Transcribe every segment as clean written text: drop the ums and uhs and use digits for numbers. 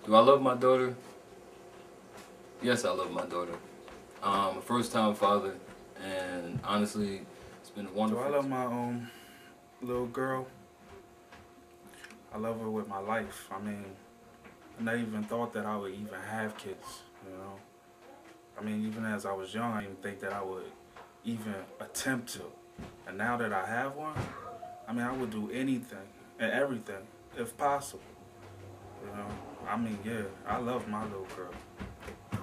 Do I love my daughter? Yes, I love my daughter. I'm a first-time father, and honestly, it's been wonderful. Do I love my little girl? I love her with my life. I mean, I never even thought that I would even have kids, you know. I mean, even as I was young, I didn't think that I would even attempt to. And now that I have one, I mean, I would do anything and everything, if possible. You know, I mean, yeah, I love my little girl.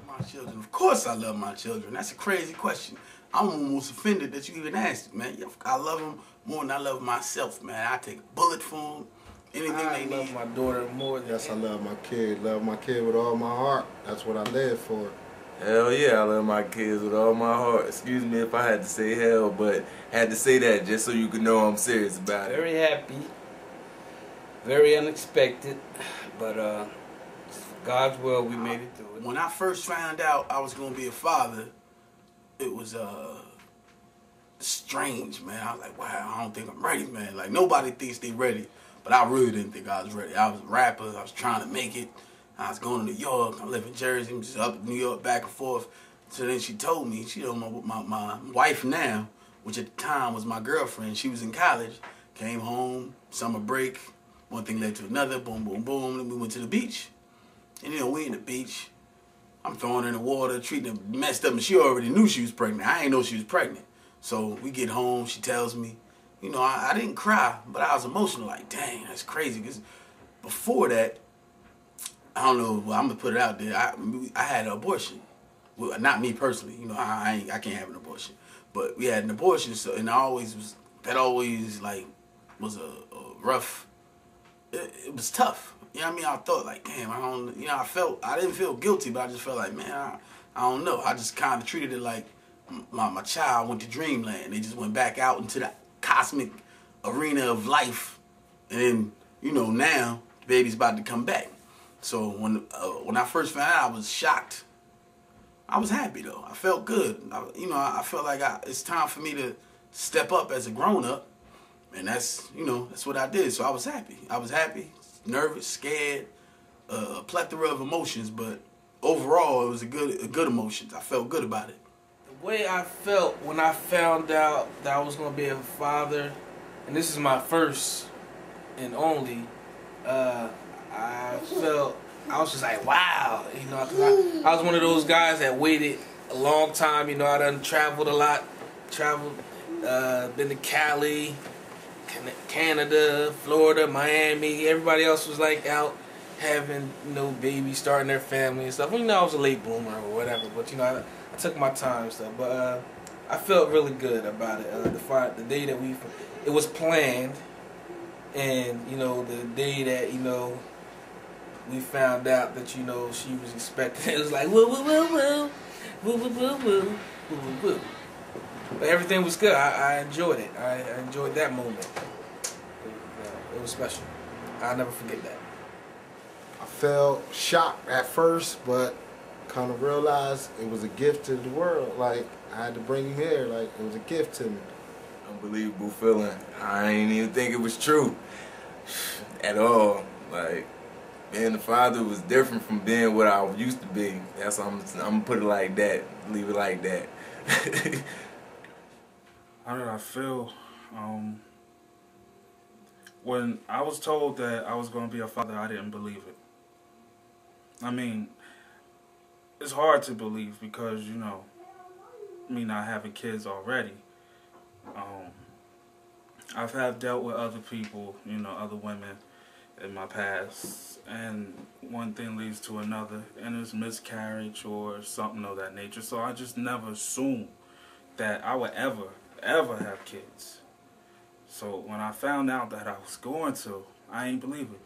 My children, of course I love my children. That's a crazy question. I'm almost offended that you even asked it, man. I love them more than I love myself, man. I take a bullet for them, anything they need. I love my daughter more than... Yes, I love my kid. Love my kid with all my heart. That's what I live for. Hell yeah, I love my kids with all my heart. Excuse me if I had to say hell, but had to say that just so you could know I'm serious about it. Very happy. Very unexpected. But for God's will, we made it through it. When I first found out I was going to be a father, it was strange, man. I was like, wow, I don't think I'm ready, man. Like, nobody thinks they ready, but I really didn't think I was ready. I was a rapper. I was trying to make it. I was going to New York. I live in Jersey. I'm just up in New York, back and forth. So then she told me, she told my wife now, which at the time was my girlfriend. She was in college, came home, summer break. One thing led to another, boom, boom, boom. Then we went to the beach. And, you know, we in the beach. I'm throwing her in the water, treating her messed up, and she already knew she was pregnant. I ain't know she was pregnant. So we get home, she tells me, you know, I didn't cry, but I was emotional, like, dang, that's crazy. Because before that, I don't know, well, I'm going to put it out there, I had an abortion. Well, not me personally, you know, I can't have an abortion. But we had an abortion, so, and that always, like, was a rough, it was tough. You know what I mean? I thought, like, damn, I didn't feel guilty, but I just felt like, man, I don't know. I just kind of treated it like my child went to dreamland. They just went back out into the cosmic arena of life. And then, you know, now the baby's about to come back. So when I first found out, I was shocked. I was happy, though. I felt good. I felt like it's time for me to step up as a grown-up. And that's, you know, that's what I did. So I was happy. I was happy, nervous, scared, a plethora of emotions. But overall, it was a good emotions. I felt good about it. The way I felt when I found out that I was going to be a father, and this is my first and only, I was just like, wow, you know, 'cause I was one of those guys that waited a long time. You know, I done traveled a lot, been to Cali, Canada, Florida, Miami. Everybody else was like out having, you know, babies, starting their family and stuff. Well, you know, I was a late bloomer or whatever, but you know, I took my time and stuff. But I felt really good about it. The day that it was planned, and you know, the day that, you know, we found out that, you know, she was expecting, it was like woo woo woo woo woo woo woo woo woo woo. But everything was good. I enjoyed it. I enjoyed that moment. It was special. I'll never forget that. I felt shocked at first, but kind of realized it was a gift to the world. Like, I had to bring him here. Like, it was a gift to me. Unbelievable feeling. I ain't even think it was true at all. Like, being a father was different from being what I used to be. That's I'm gonna put it like that. Leave it like that. How did I feel? When I was told that I was going to be a father, I didn't believe it. I mean, it's hard to believe because, you know, me not having kids already. I've dealt with other people, you know, other women in my past, and one thing leads to another, and it's miscarriage or something of that nature. So I just never assumed that I would ever have kids. So when I found out that I was going to, I ain't believe it.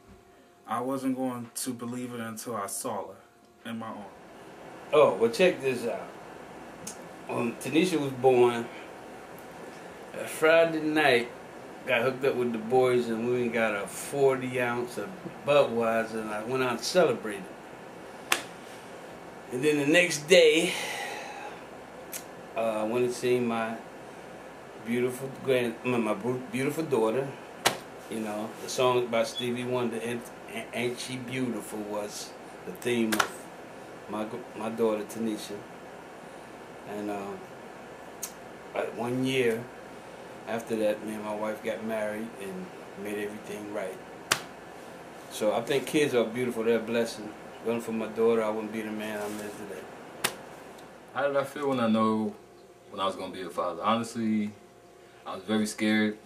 I wasn't going to believe it until I saw her in my arms. Oh, well, check this out. Tanisha was born Friday night. Got hooked up with the boys, and we got a 40-ounce of Budweiser, and I went out and celebrated. And then the next day, I went and seen my beautiful beautiful daughter. You know, the song by Stevie Wonder, Ain't She Beautiful, was the theme of my daughter Tanisha. And like 1 year after that, me and my wife got married and made everything right. So I think kids are beautiful. They're a blessing. If it wasn't for my daughter, I wouldn't be the man I am today. How did I feel when I know when I was going to be a father? Honestly, I was very scared,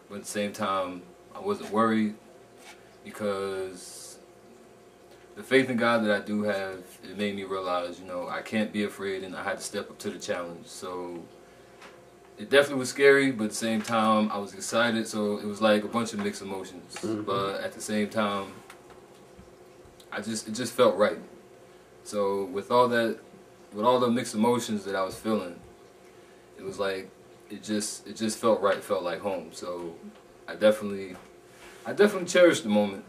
but at the same time, I wasn't worried because the faith in God that I do have, it made me realize, you know, I can't be afraid and I had to step up to the challenge. So it definitely was scary, but at the same time, I was excited. So it was like a bunch of mixed emotions. But at the same time, it just felt right. So with all the mixed emotions that I was feeling, it was like it just felt right. It felt like home. So I definitely cherished the moment.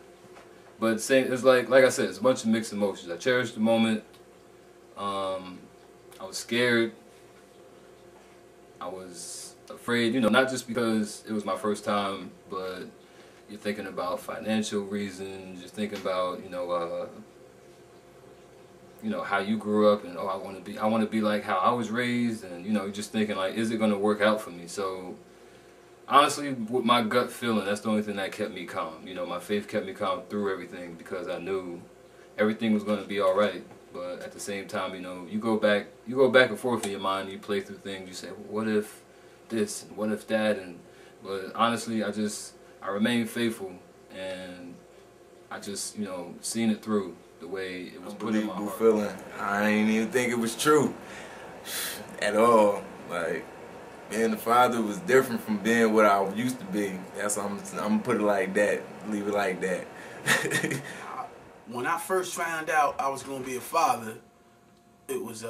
But it's like I said, it's a bunch of mixed emotions. I cherished the moment. I was scared. I was afraid, you know, not just because it was my first time, but you're thinking about financial reasons. You're thinking about, you know, how you grew up, and I want to be like how I was raised, and you know, you're just thinking like, is it going to work out for me? So honestly, with my gut feeling, that's the only thing that kept me calm. You know, my faith kept me calm through everything because I knew everything was going to be all right. But at the same time, you know, you go back and forth in your mind. You play through things. You say, well, what if this and what if that? But honestly, I remained faithful, and I just, you know, seen it through the way it was put in my heart. Feeling. I ain't even think it was true at all. Like, being a father was different from being what I used to be. I'm gonna put it like that. Leave it like that. When I first found out I was gonna be a father, it was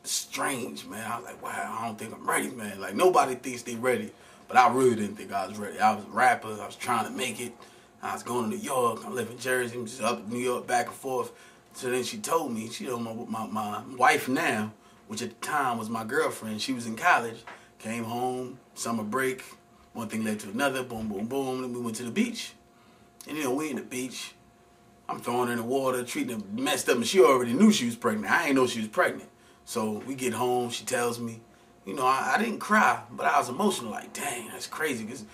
strange, man. I was like, wow, I don't think I'm ready, man. Like, nobody thinks they ready, but I really didn't think I was ready. I was a rapper. I was trying to make it. I was going to New York. I live in Jersey. I'm just up in New York, back and forth. So then she told me, my wife now, which at the time was my girlfriend, she was in college, came home, summer break, one thing led to another, boom, boom, boom, and we went to the beach. And you know, we in the beach, I'm throwing her in the water, treating her messed up, and she already knew she was pregnant. I ain't know she was pregnant. So we get home, she tells me, you know, I didn't cry, but I was emotional, like, dang, that's crazy, because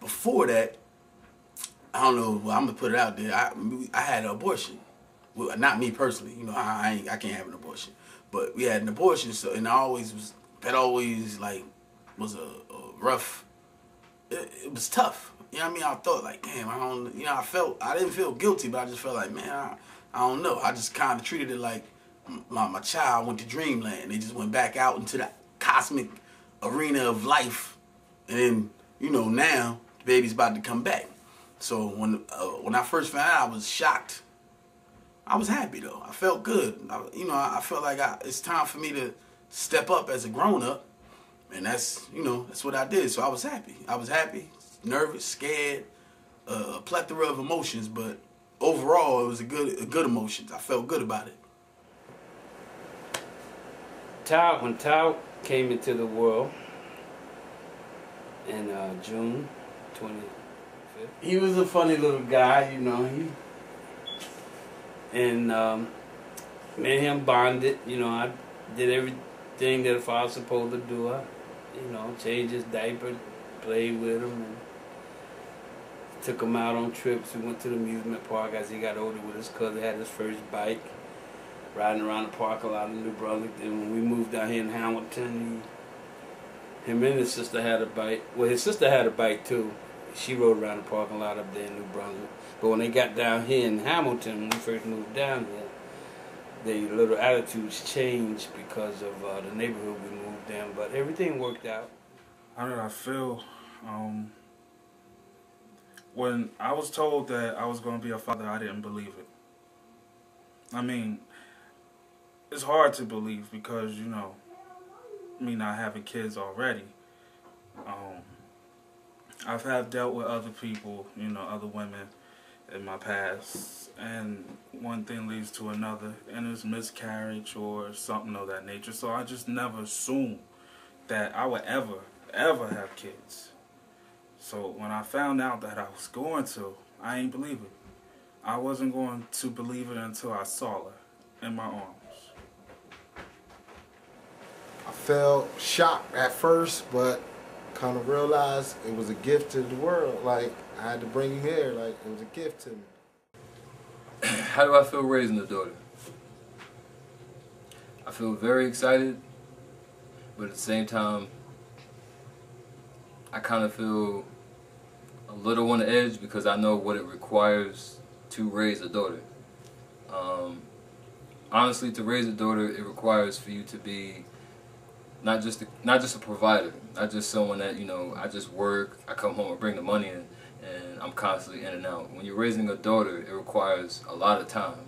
before that, I don't know, well, I'm going to put it out there, I had an abortion. Well, not me personally, you know, I can't have an abortion. But we had an abortion, so, and that always like was a rough. It was tough. You know what I mean? I thought like, damn, I didn't feel guilty, but I just felt like, man, I don't know. I just kind of treated it like my child went to dreamland. They just went back out into the cosmic arena of life, and then, you know, now the baby's about to come back. So when I first found out, I was shocked. I was happy though. I felt good. I felt like it's time for me to step up as a grown-up, and that's what I did. So I was happy. Nervous, scared, a plethora of emotions, but overall it was a good emotions. I felt good about it. When Tao came into the world in June 25th, he was a funny little guy, you know. And me and him bonded. You know, I did everything that a father's supposed to do. I, changed his diaper, played with him, and took him out on trips. We went to the amusement park as he got older with his cousin. Had his first bike, riding around the park a lot in New Brunswick. Then when we moved down here in Hamilton, him and his sister had a bike. Well, his sister had a bike too. She rode around the parking lot up there in New Brunswick. But when they got down here in Hamilton, when we first moved down here, their little attitudes changed because of the neighborhood we moved in. But everything worked out. How did I feel? When I was told that I was going to be a father, I didn't believe it. I mean, it's hard to believe because, me not having kids already. I've dealt with other people, other women in my past, and one thing leads to another, and it's miscarriage or something of that nature. So I just never assumed that I would ever have kids. So when I found out that I was going to, I ain't believe it. I wasn't going to believe it until I saw her in my arms. I felt shocked at first, but kind of realized it was a gift to the world. Like, I had to bring him here. Like, it was a gift to me. How do I feel raising a daughter? I feel very excited, but at the same time, I kind of feel a little on the edge because I know what it requires to raise a daughter. Honestly, to raise a daughter, it requires for you to be not just a provider, not just someone that, you know, I just work, I come home and bring the money in, and I'm constantly in and out. When you're raising a daughter, it requires a lot of time.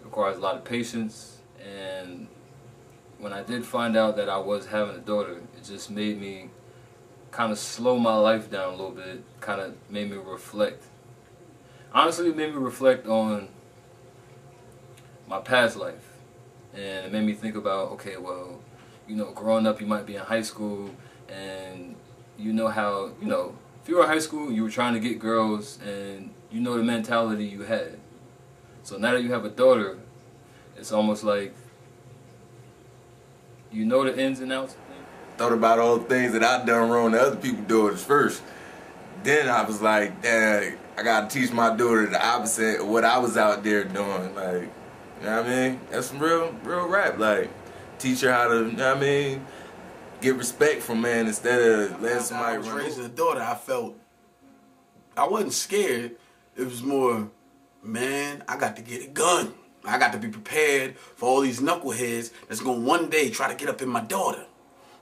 It requires a lot of patience, and when I did find out that I was having a daughter, it just made me kind of slow my life down a little bit, kind of made me reflect. Honestly, it made me reflect on my past life, and it made me think about, okay, well, you know, growing up, you might be in high school, and you know how, you know, if you were in high school, you were trying to get girls, and you know the mentality you had. So now that you have a daughter, it's almost like you know the ins and outs. Thought about all the things that I done wrong to other people's daughters first. Then I was like, dang, I gotta teach my daughter the opposite of what I was out there doing. Like, you know what I mean? That's some real rap. Like, teach her how to, you know what I mean, get respect from man instead of letting somebody I was run. raising a daughter, I wasn't scared. It was more, man, I got to get a gun. I got to be prepared for all these knuckleheads that's gonna one day try to get up in my daughter.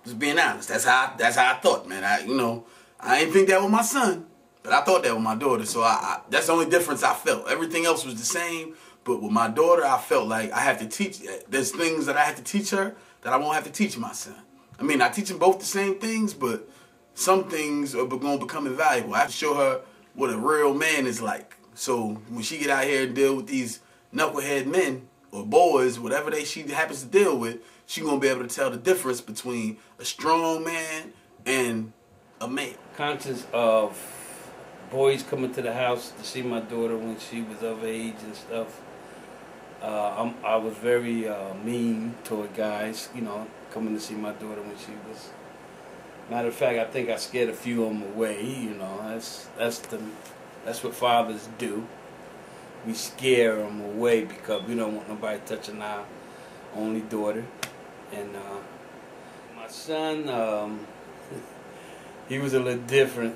Just being honest, that's how I thought, man. I ain't think that with my son, but I thought that with my daughter. So that's the only difference I felt. Everything else was the same, but with my daughter, I felt like I have to teach. There's things that I have to teach her that I won't have to teach my son. I mean, I teach them both the same things, but some things are going to become invaluable. I have to show her what a real man is like. So when she get out here and deal with these knucklehead men or boys, whatever she happens to deal with, she gonna be able to tell the difference between a strong man and a male. Conscious of boys coming to the house to see my daughter when she was of age and stuff. I was very mean toward guys, you know, coming to see my daughter when she was. Matter of fact, I think I scared a few of them away. You know, that's what fathers do. We scare them away because we don't want nobody touching our only daughter. And my son, he was a little different.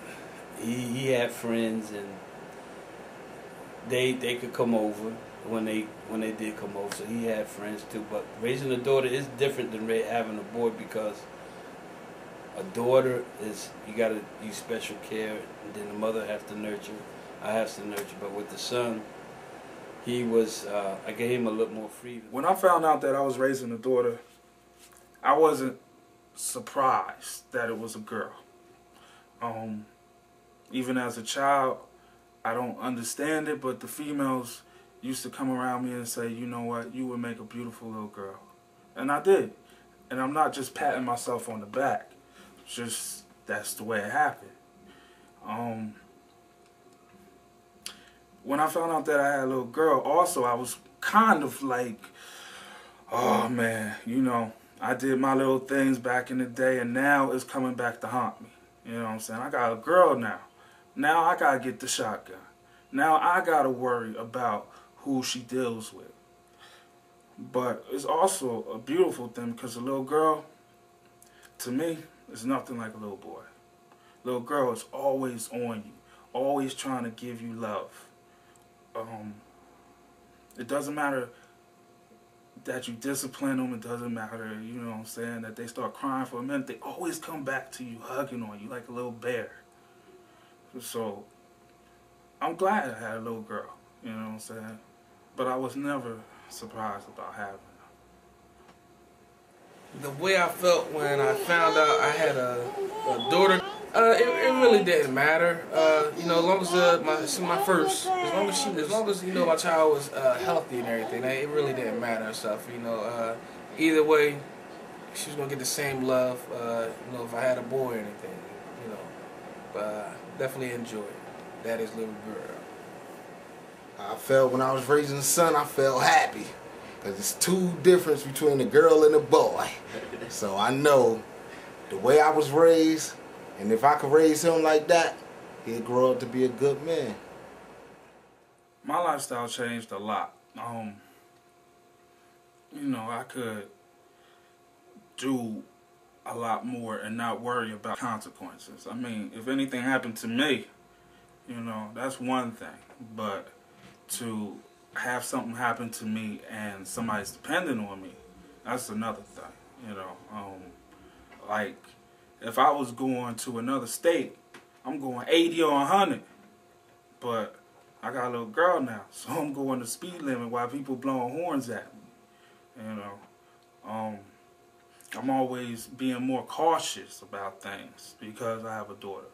He had friends, and they could come over when they did come over. So he had friends too. But raising a daughter is different than having a boy, because a daughter is, you gotta use special care, and then the mother has to nurture. I have to nurture. But with the son, he was, I gave him a little more freedom. When I found out that I was raising a daughter, I wasn't surprised that it was a girl. Even as a child, I don't understand it, but the females used to come around me and say, you know what, you would make a beautiful little girl. And I did. And I'm not just patting myself on the back. Just, that's the way it happened. When I found out that I had a little girl, also, I was kind of like, oh man, you know, I did my little things back in the day, and now it's coming back to haunt me. You know what I'm saying? I got a girl now. Now I got to get the shotgun. Now I got to worry about who she deals with. But it's also a beautiful thing, because a little girl, to me, is nothing like a little boy. Little girl is always on you, always trying to give you love. It doesn't matter that you discipline them. It doesn't matter, you know what I'm saying, that they start crying for a minute. They always come back to you, hugging on you like a little bear. So I'm glad I had a little girl, you know what I'm saying. But I was never surprised about having her. The way I felt when I found out I had a daughter, it really didn't matter. You know, as long as my first, as long as you know my child was healthy and everything, it really didn't matter and stuff. You know, either way, she was gonna get the same love. You know, if I had a boy or anything, you know, but definitely enjoy it. That is little girl. I felt when I was raising a son, I felt happy. Because it's two difference between a girl and a boy. So I know the way I was raised, and if I could raise him like that, he'd grow up to be a good man. My lifestyle changed a lot. I could do a lot more and not worry about consequences. I mean, if anything happened to me, that's one thing. But to have something happen to me and somebody's depending on me, that's another thing. Like if I was going to another state, I'm going 80 or 100. But I got a little girl now, so I'm going the speed limit while people blowing horns at me. I'm always being more cautious about things because I have a daughter.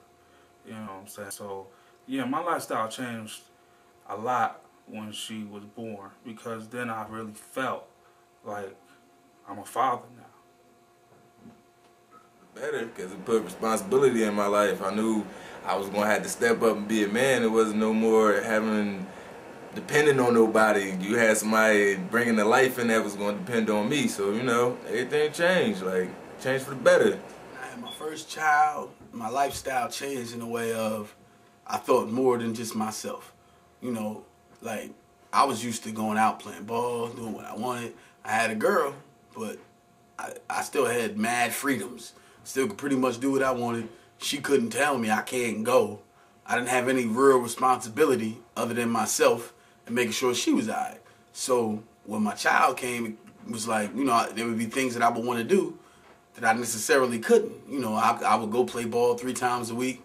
You know what I'm saying? So, yeah, my lifestyle changed a lot when she was born because then I really felt like I'm a father now. Better, because it put responsibility in my life. I knew I was going to have to step up and be a man. It wasn't no more depending on nobody. You had somebody bringing the life in that was going to depend on me. So, everything changed. Changed for the better. I had my first child. My lifestyle changed in a way of I thought more than just myself. I was used to going out playing ball, doing what I wanted. I had a girl, but I still had mad freedoms. Still could pretty much do what I wanted. She couldn't tell me I can't go. I didn't have any real responsibility other than myself and making sure she was all right. So when my child came, it was like, there would be things that I would want to do that I necessarily couldn't. I would go play ball 3 times a week.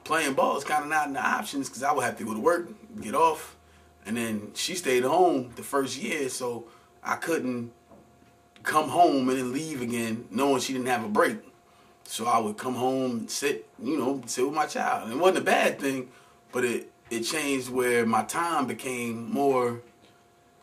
Playing ball is kind of not in the options because I would have to go to work, get off. And then she stayed home the first year, so I couldn't come home and then leave again knowing she didn't have a break. So I would come home and sit with my child. And it wasn't a bad thing, but it changed where my time became more,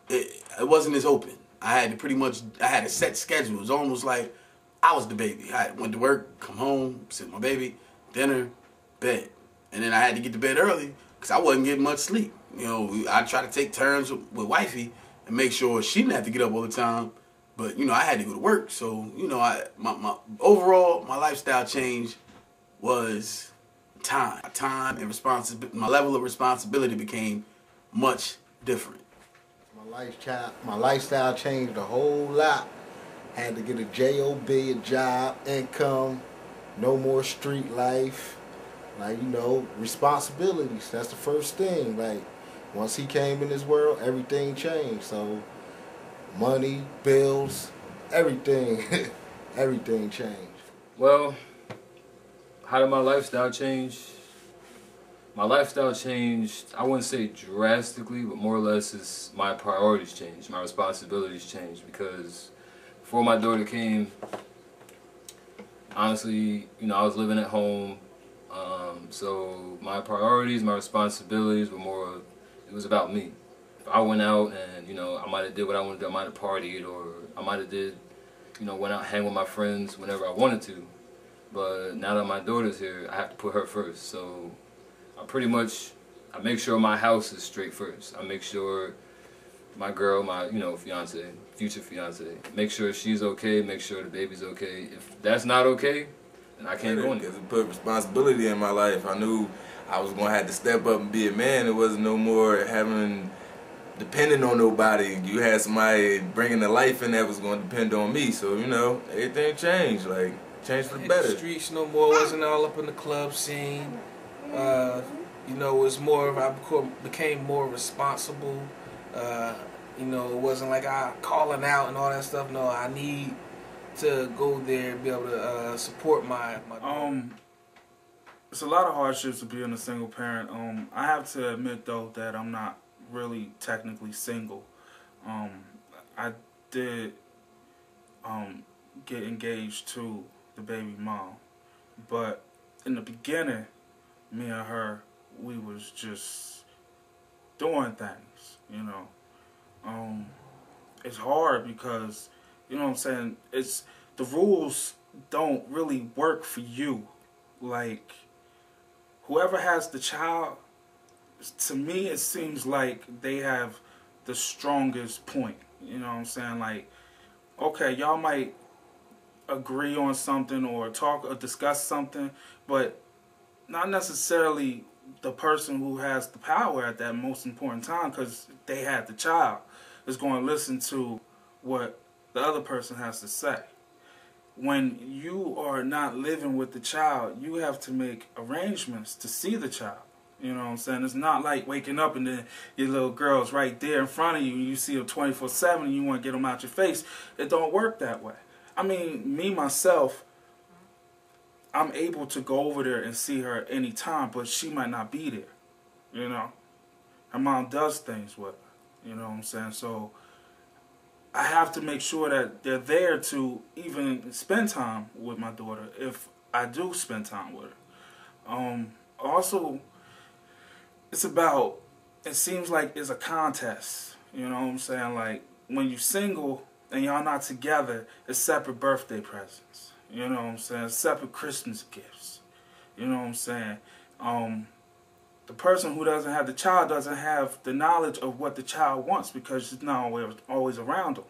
it wasn't as open. I had a set schedule. It was almost like I was the baby. I went to work, come home, sit with my baby, dinner, bed. And then I had to get to bed early because I wasn't getting much sleep. I try to take turns with wifey and make sure she didn't have to get up all the time. But, I had to go to work. So, my overall, my lifestyle change was time. Time and responsibility. My level of responsibility became much different. My lifestyle changed a whole lot. Had to get a job, a job, income, no more street life. Responsibilities. That's the first thing. Once he came in this world, everything changed. So, money, bills, everything, everything changed. Well, how did my lifestyle change? My lifestyle changed, I wouldn't say drastically, but more or less my priorities changed, my responsibilities changed, because before my daughter came, honestly, I was living at home, so my priorities, my responsibilities were more, it was about me. If I went out and, I might have did what I wanted to do, I might have partied, or I might have did, went out and hang with my friends whenever I wanted to. But now that my daughter's here, I have to put her first. So I make sure my house is straight first. I make sure my girl, my, fiance, future fiance, make sure she's okay, make sure the baby's okay. If that's not okay, then I can't go in there. Because it put responsibility in my life. I knew I was going to have to step up and be a man. It wasn't no more depending on nobody. You had somebody bringing the life in that was going to depend on me. So, everything changed. Changed for the better. The streets no more, wasn't all up in the club scene. It was more of, I became more responsible. It wasn't like I calling out and all that stuff. No, I need to go there and be able to support my It's a lot of hardships to being a single parent. I have to admit though that I'm not really technically single. I did get engaged to the baby mom, but in the beginning, me and her, we was just doing things, It's hard because, what I'm saying, the rules don't really work for you. Whoever has the child, to me, it seems like they have the strongest point. You know what I'm saying? Like, okay, y'all might agree on something or talk or discuss something, but not necessarily the person who has the power at that most important time, because they had the child, is going to listen to what the other person has to say. When you are not living with the child, you have to make arrangements to see the child. You know what I'm saying? It's not like waking up and then your little girl's right there in front of you and you see her 24/7 and you want to get them out your face. It don't work that way. I mean, me, myself, I'm able to go over there and see her any time, but she might not be there. You know? Her mom does things with her. You know what I'm saying? So I have to make sure that they're there to even spend time with my daughter if I do spend time with her. Also, it seems like it's a contest. You know what I'm saying? Like, when you're single and y'all not together, it's separate birthday presents. You know what I'm saying? Separate Christmas gifts. You know what I'm saying? The person who doesn't have the child doesn't have the knowledge of what the child wants because it's not always around them.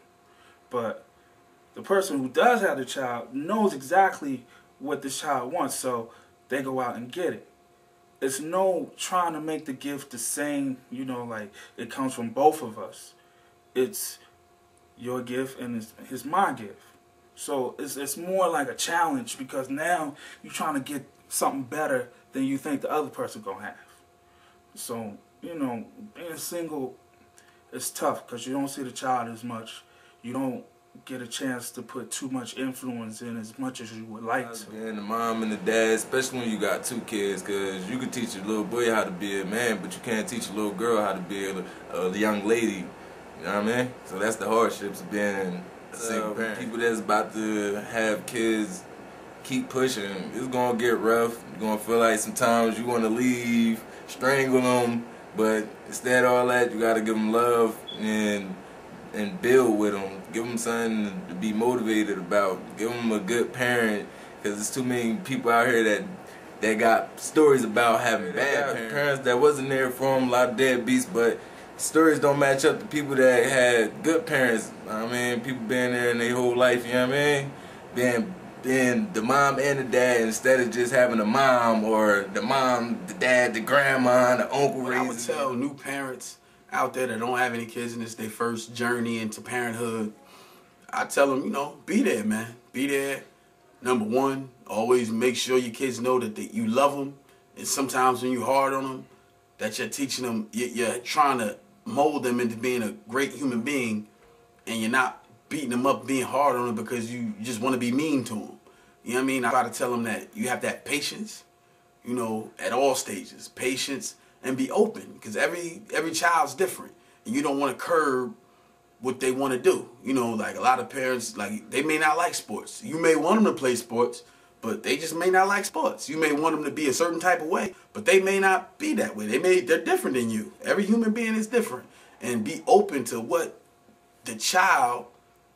But the person who does have the child knows exactly what the child wants, so they go out and get it. It's no trying to make the gift the same, you know, like it comes from both of us. It's your gift and it's my gift. So it's more like a challenge because now you're trying to get something better than you think the other person gonna have. So, you know, being single is tough because you don't see the child as much. You don't get a chance to put too much influence in as much as you would like to. Being the mom and the dad, especially when you got two kids, because you can teach a little boy how to be a man, but you can't teach a little girl how to be a young lady. You know what I mean? So that's the hardships of being a single parent. People that's about to have kids, keep pushing. It's going to get rough. You're going to feel like sometimes you want to leave, strangle them, but instead of all that, you got to give them love and build with them. Give them something to be motivated about. Give them a good parent, because there's too many people out here that got stories about having bad parents that wasn't there for them, a lot of deadbeats, but stories don't match up to people that had good parents. I mean, people being there in their whole life, you know what I mean? Being the mom and the dad instead of just having a mom or the mom, the dad, the grandma, the uncle raising. I would tell new parents out there that don't have any kids and it's their first journey into parenthood, I tell them, you know, be there, man. Be there. Number one, always make sure your kids know that you love them. And sometimes when you're hard on them, that you're teaching them, you're trying to mold them into being a great human being, and you're not beating them up, being hard on them because you just want to be mean to them. You know what I mean? I try to tell them that you have that patience, you know, at all stages. Patience and be open, because every child's different, and you don't want to curb what they want to do. You know, like a lot of parents, like they may not like sports. You may want them to play sports, but they just may not like sports. You may want them to be a certain type of way, but they may not be that way. They're different than you. Every human being is different, and be open to what the child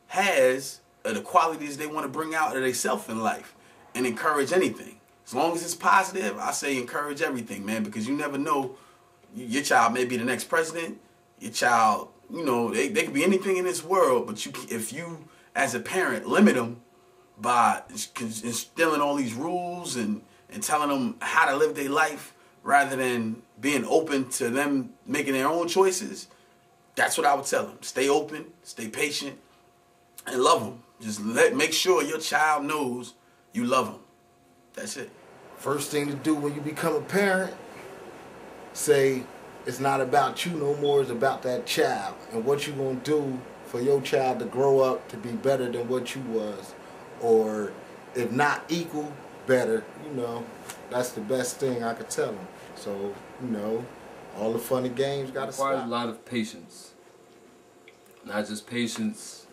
has, or the qualities they want to bring out of themselves in life, and encourage anything. As long as it's positive, I say encourage everything, man, because you never know. Your child may be the next president. Your child, you know, they could be anything in this world, but if you, as a parent, limit them by instilling all these rules and telling them how to live their life rather than being open to them making their own choices, that's what I would tell them. Stay open, stay patient, and love them. Just make sure your child knows you love them. That's it. First thing to do when you become a parent, say it's not about you no more, it's about that child and what you gonna do for your child to grow up to be better than what you was, or if not equal, better. You know, that's the best thing I could tell them. So, you know, all the fun and games gotta stop. Requires a lot of patience. Not just patience.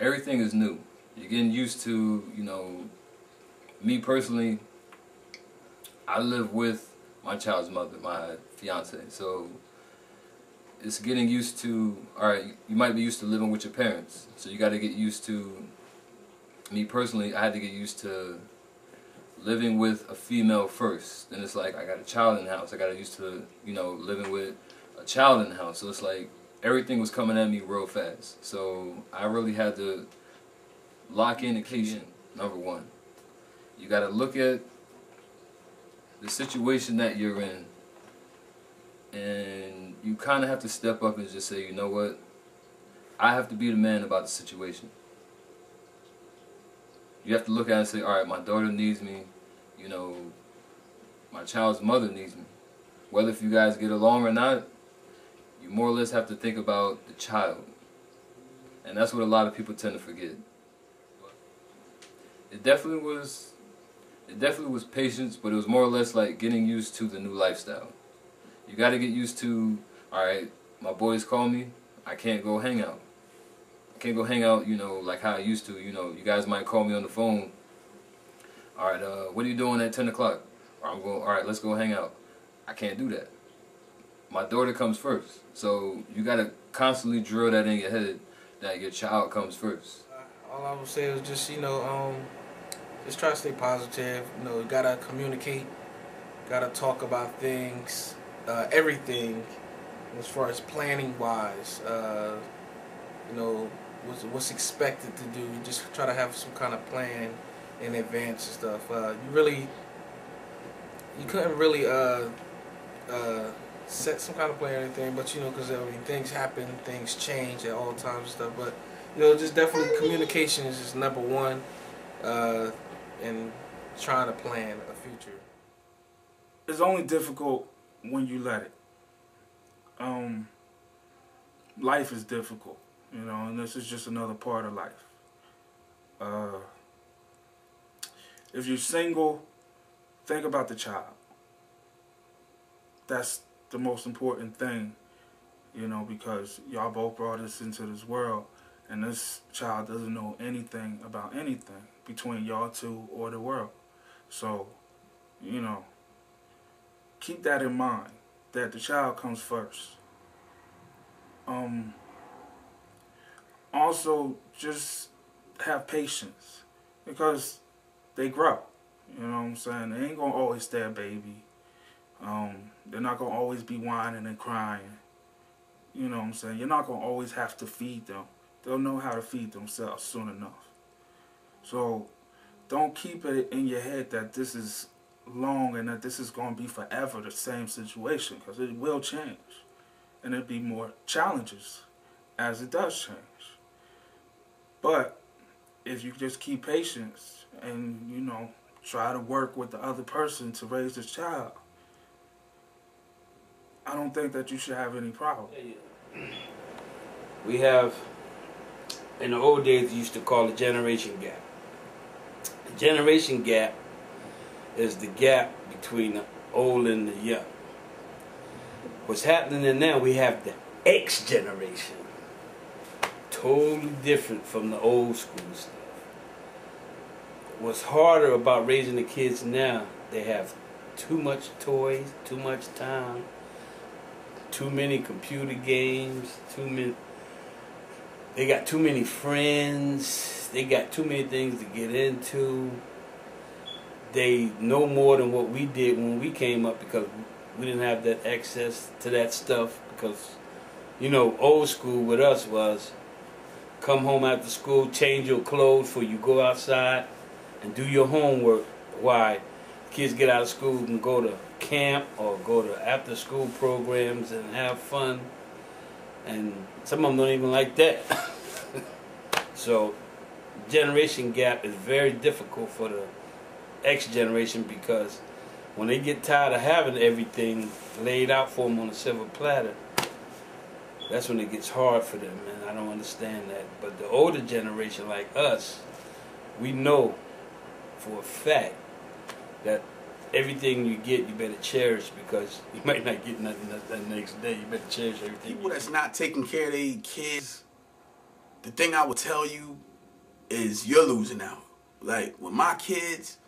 Everything is new. You're getting used to, you know, me personally, I live with my child's mother, my fiance. So it's getting used to, all right, you might be used to living with your parents. So you got to get used to, me personally, I had to get used to living with a female first. Then it's like I got a child in the house. I got used to, you know, living with a child in the house. So it's like everything was coming at me real fast. So I really had to lock in the key. Number one, you got to look at the situation that you're in, and you kind of have to step up and just say, you know what, I have to be the man about the situation. You have to look at it and say, all right, my daughter needs me, you know, my child's mother needs me. Whether if you guys get along or not, you more or less have to think about the child. And that's what a lot of people tend to forget. It definitely was patience, but it was more or less like getting used to the new lifestyle. You got to get used to, all right, my boys call me, I can't go hang out. I can't go hang out, you know, like how I used to. You know, you guys might call me on the phone. All right, what are you doing at 10 o'clock? Or I'm going, all right, let's go hang out. I can't do that. My daughter comes first. So you got to constantly drill that in your head that your child comes first. All I would say is just, you know, just try to stay positive. You know, you gotta communicate, gotta talk about things, everything, as far as planning wise. You know, what's expected to do. You just try to have some kind of plan in advance and stuff. You couldn't really set some kind of plan or anything, but you know, because I mean, things happen, things change at all times and stuff. But you know, just definitely communication is just number one. And trying to plan a future. It's only difficult when you let it. Life is difficult, you know, and this is just another part of life. If you're single, think about the child. That's the most important thing, you know, because y'all both brought us into this world, and this child doesn't know anything about anything between y'all two or the world. So, you know, keep that in mind, that the child comes first. Also, just have patience, because they grow. You know what I'm saying? They ain't gonna always stay a baby. They're not gonna always be whining and crying. You know what I'm saying? You're not gonna always have to feed them. They'll know how to feed themselves soon enough. So don't keep it in your head that this is long and that this is going to be forever the same situation, because it will change. And there'll be more challenges as it does change. But if you just keep patience and, you know, try to work with the other person to raise this child, I don't think that you should have any problem. We have, in the old days, you used to call it generation gap. The generation gap is the gap between the old and the young. What's happening now, we have the X generation. Totally different from the old school stuff. What's harder about raising the kids now, they have too much toys, too much time, too many computer games, they got too many friends, they got too many things to get into. They know more than what we did when we came up, because we didn't have that access to that stuff. Because, you know, old school with us was come home after school, change your clothes before you go outside, and do your homework. Why? Kids get out of school and go to camp or go to after school programs and have fun. And some of them don't even like that. So, generation gap is very difficult for the X generation, because when they get tired of having everything laid out for them on a silver platter, that's when it gets hard for them, and I don't understand that. But the older generation, like us, we know for a fact that everything you get, you better cherish, because you might not get nothing that next day. You better cherish everything. People that's not taking care of their kids, the thing I would tell you is you're losing out. Like, with my kids,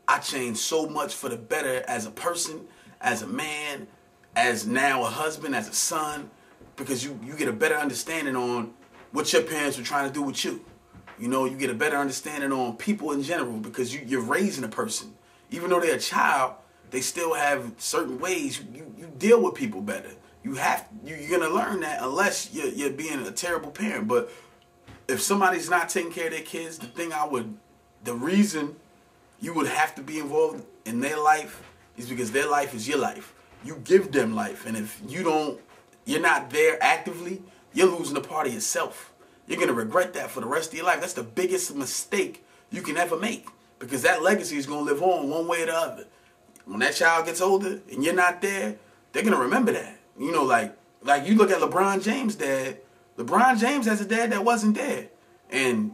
I changed so much for the better as a person, as a man, as now a husband, as a son, because you get a better understanding on what your parents were trying to do with you. You know, you get a better understanding on people in general, because you're raising a person. Even though they're a child, they still have certain ways you deal with people better. You're gonna learn that unless you're being a terrible parent. But if somebody's not taking care of their kids, the reason you would have to be involved in their life is because their life is your life. You give them life, and if you're not there actively, you're losing a part of yourself. You're gonna regret that for the rest of your life. That's the biggest mistake you can ever make, because that legacy is gonna live on one way or the other. When that child gets older and you're not there, they're gonna remember that. You know, like you look at LeBron James' dad. LeBron James has a dad that wasn't there, and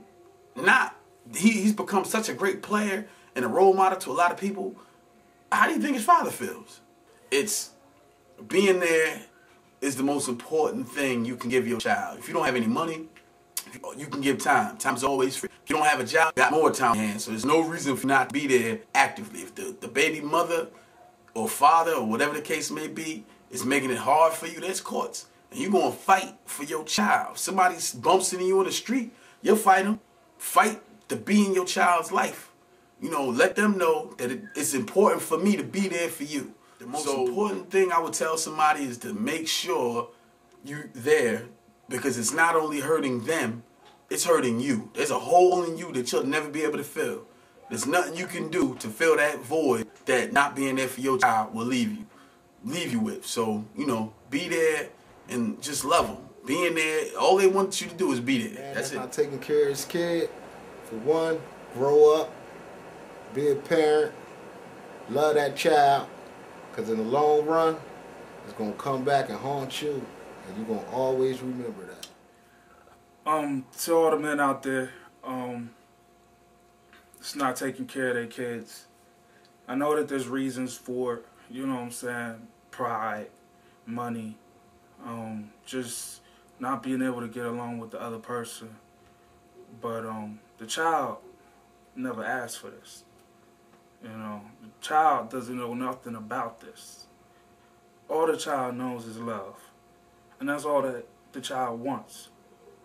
he's become such a great player and a role model to a lot of people. How do you think his father feels? It's being there is the most important thing you can give your child. If you don't have any money, you can give time. Time's always free. If you don't have a job, you got more time on your hands. So there's no reason for not to be there actively. If the baby mother or father or whatever the case may be is making it hard for you, there's courts. And you're going to fight for your child. If somebody bumps into you on the street, you'll fight them. Fight to be in your child's life. You know, let them know that it's important for me to be there for you. The most important thing I would tell somebody is to make sure you're there, because it's not only hurting them, it's hurting you. There's a hole in you that you'll never be able to fill. There's nothing you can do to fill that void that not being there for your child will leave you with. So, you know, be there and just love them. Being there, all they want you to do is be there. Man, that's it. Not taking care of his kid. For one, grow up, be a parent, love that child, because in the long run, it's going to come back and haunt you, and you're going to always remember that. To all the men out there, it's not taking care of their kids. I know that there's reasons for it, you know what I'm saying? Pride, money, just not being able to get along with the other person. But the child never asked for this. You know, the child doesn't know nothing about this. All the child knows is love. And that's all that the child wants.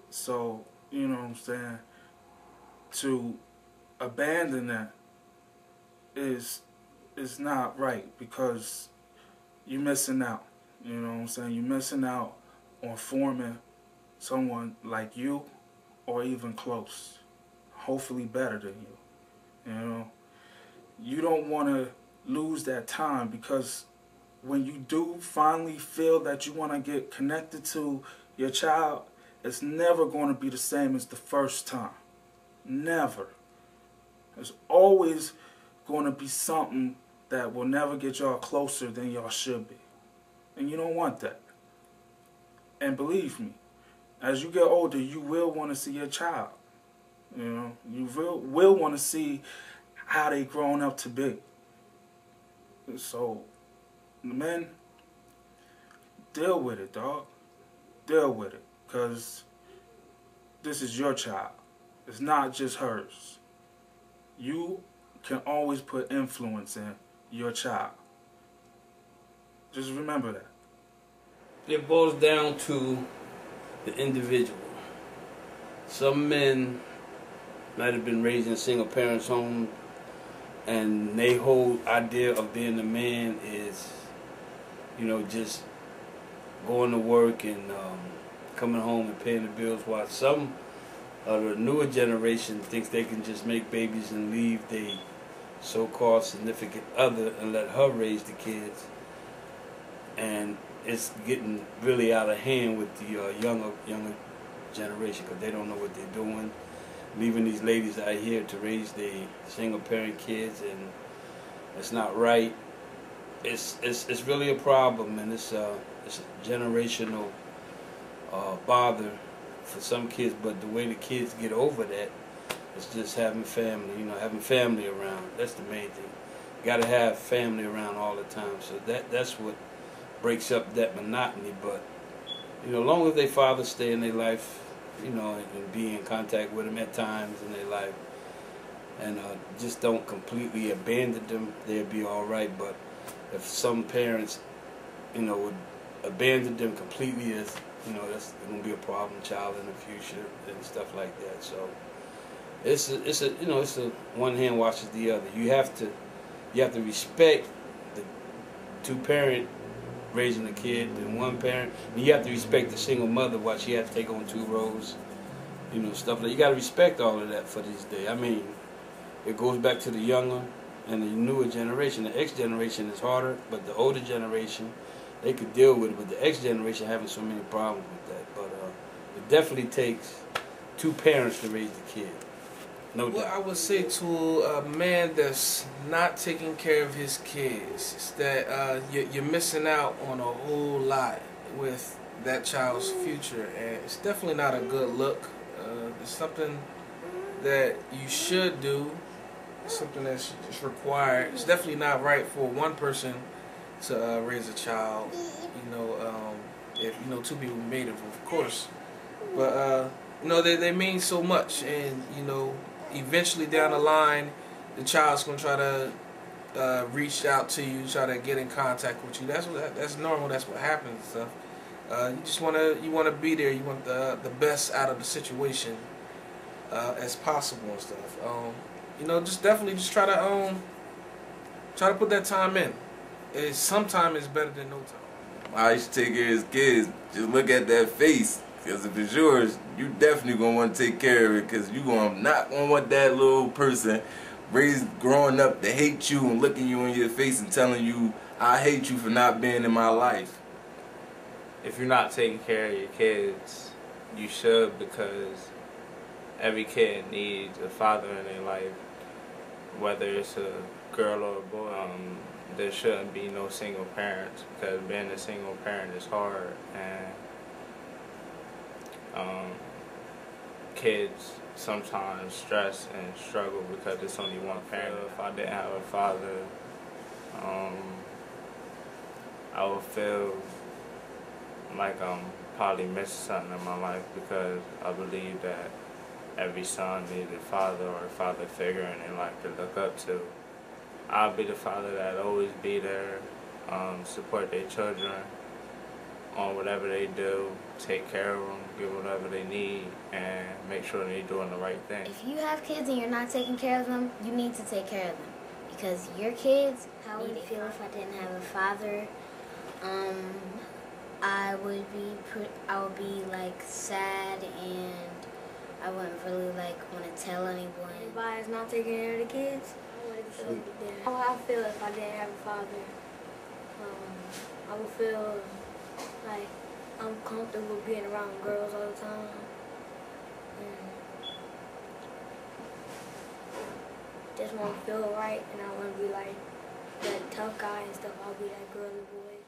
So, you know what I'm saying, to abandon that is not right, because you're missing out. You know what I'm saying? You're missing out on forming someone like you, or even close. Hopefully better than you. You know? You don't want to lose that time, because when you do finally feel that you want to get connected to your child, it's never going to be the same as the first time. Never. There's always going to be something that will never get y'all closer than y'all should be. And you don't want that. And believe me, as you get older, you will want to see your child. You know, you will want to see how they grown up to be. So, men, deal with it, dog. Deal with it. Because this is your child. It's not just hers. You can always put influence in your child. Just remember that. It boils down to the individual. Some men might have been raised in a single parents' home, and their whole idea of being a man is, you know, just going to work and coming home and paying the bills, while some of the newer generation thinks they can just make babies and leave the so-called significant other and let her raise the kids. And it's getting really out of hand with the younger generation, because they don't know what they're doing, leaving these ladies out here to raise their single parent kids, and it's not right. It's really a problem, and it's a generational bother for some kids. But the way the kids get over that is just having family, you know, having family around. That's the main thing. You got to have family around all the time. So that's what breaks up that monotony. But, you know, as long as their fathers stay in their life, you know, and be in contact with them at times in their life, and just don't completely abandon them, they'll be all right. But if some parents, you know, would abandon them completely, as you know, that's going to be a problem child in the future and stuff like that. So it's a you know, it's a one hand washes the other. You have to You have to respect the two-parent raising a kid and one parent. And you have to respect the single mother while she has to take on 2 roles. You know, stuff like you got to respect all of that for this day. I mean, it goes back to the younger and the newer generation. The X generation is harder, but the older generation, they could deal with it. But the X generation having so many problems with that. But it definitely takes 2 parents to raise the kid. No doubt. What I would say to a man that's not taking care of his kids is that you're missing out on a whole lot with that child's future, and it's definitely not a good look. It's something that you should do. It's something that's just required. It's definitely not right for one person to raise a child. You know, if 2 people made it, of course. But they mean so much, and eventually down the line, the child's gonna try to reach out to you, try to get in contact with you. That's normal. That's what happens and stuff. You just wanna be there. You want the best out of the situation as possible and stuff. Just definitely just try to put that time in. Sometimes it's better than no time. I used to take care of his kids. Just look at that face. Because if it's yours, you definitely going to want to take care of it, because you not going to want that little person growing up to hate you and looking you in your face and telling you, I hate you for not being in my life. If you're not taking care of your kids, you should, because every kid needs a father in their life, whether it's a girl or a boy. There shouldn't be no single parents, because being a single parent is hard, and kids sometimes stress and struggle because it's only one parent. If I didn't have a father, I would feel like I'm probably missing something in my life, because I believe that every son needs a father or a father figure in their life to look up to. I'll be the father that always be there, support their children on whatever they do, take care of them, give whatever they need, and make sure they're doing the right thing. If you have kids and you're not taking care of them, you need to take care of them, because your kids. How would it feel if I didn't have a father? I would be like sad, and I wouldn't really want to tell anyone. Everybody's not taking care of the kids. How would I feel if I didn't have a father? I would feel like I'm comfortable being around girls all the time. And just want to feel right, and I want to be like that tough guy and stuff. I'll be that girly boy.